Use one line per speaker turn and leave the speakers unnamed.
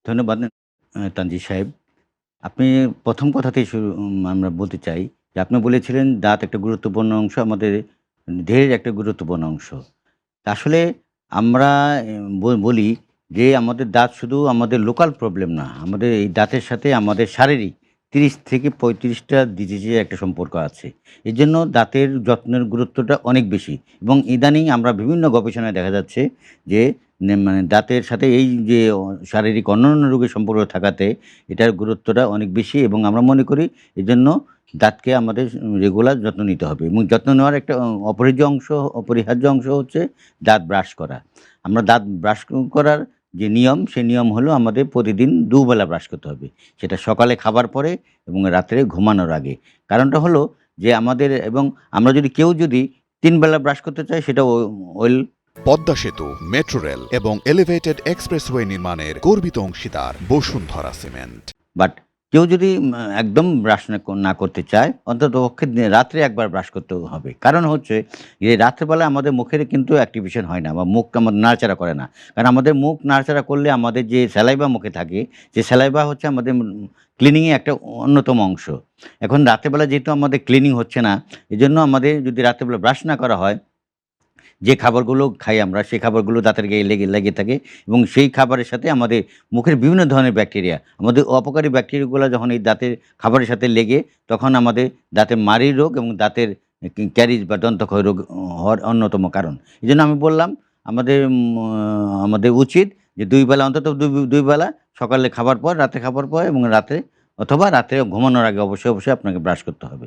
ধন্যবাদ তানজিদ সাহেব। আপনি ১ম কথাতেই আমরা বলতে চাই যে আপনি বলেছিলেন দাঁত একটা গুরুত্বপূর্ণ অংশ আমাদের দেহের একটা গুরুত্বপূর্ণ অংশ। আসলে আমরা বলি যে আমাদের দাঁত শুধু আমাদের লোকাল প্রবলেম না। আমাদের এই দাঁতের সাথে আমাদের শারীরিক ৩০ থেকে ৩৫ টা ডিজিজের একটা সম্পর্ক আছে। এজন্য দাঁতের যত্নের গুরুত্বটা অনেক বেশি এবং ইদানিং আমরা বিভিন্ন গবেষণায় দেখা যাচ্ছে যে মানে দাঁতের সাথে এই যে শারীরিক অন্যান্য রোগের সম্পর্ক থাকাতে এটার গুরুত্বটা অনেক বেশি এবং আমরা মনে করি এজন্য দাঁতকে আমাদের রেগুলার যত্ন নিতে হবে এবং যত্ন নেওয়ার একটা অপরিহার্য অংশ হচ্ছে দাঁত ব্রাশ করা। আমরা দাঁত ব্রাশ করার যে নিয়ম, সে নিয়ম হলো আমাদের প্রতিদিন দুবেলা ব্রাশ করতে হবে। সেটা সকালে খাবার পরে এবং রাত্রে ঘুমানোর আগে। কারণটা হলো যে আমাদের এবং আমরা কেউ যদি ৩ বেলা ব্রাশ করতে চায় সেটা ওয়েল
পদ্মা সেতু, মেট্রো রেল এবং এলিভেটেড এক্সপ্রেসওয়ে নির্মাণের গর্বিত অংশীদার বসুন্ধরা সিমেন্ট।
বাট কেউ যদি একদম ব্রাশ না করতে চায়, অন্ততপক্ষে রাত্রে একবার ব্রাশ করতে হবে। কারণ হচ্ছে যে রাত্রেবেলা আমাদের মুখের কিন্তু অ্যাক্টিভেশন হয় না বা মুখ আমাদের নাড়াচাড়া করে না। কারণ আমাদের মুখ নাড়াচাড়া করলে আমাদের যে স্যালাইভা মুখে থাকে, যে স্যালাইভা হচ্ছে আমাদের ক্লিনিং এর একটা অন্যতম অংশ। এখন রাত্রেবেলা যেহেতু আমাদের ক্লিনিং হচ্ছে না, এজন্য আমাদের যদি রাত্রেবেলা ব্রাশ না করা হয়, যে খাবারগুলো খাই আমরা, সেই খাবারগুলো দাঁতের গায়ে লেগে থাকে এবং সেই খাবারের সাথে আমাদের মুখের বিভিন্ন ধরনের ব্যাকটেরিয়া, আমাদের অপকারী ব্যাকটেরিয়াগুলো যখন এই দাঁতের খাবারের সাথে লেগে, তখন আমাদের দাঁতের মাড়ির রোগ এবং দাঁতের ক্যারিজ বা দন্তক্ষয় রোগ হওয়ার অন্যতম কারণ। এজন্য আমি বললাম, আমাদের উচিত যে ২ বেলা অন্তত ২ বেলা সকালে খাবার পর, রাতে খাবার পর এবং রাতে অথবা রাতে ঘুমানোর আগে অবশ্যই আপনাকে ব্রাশ করতে হবে।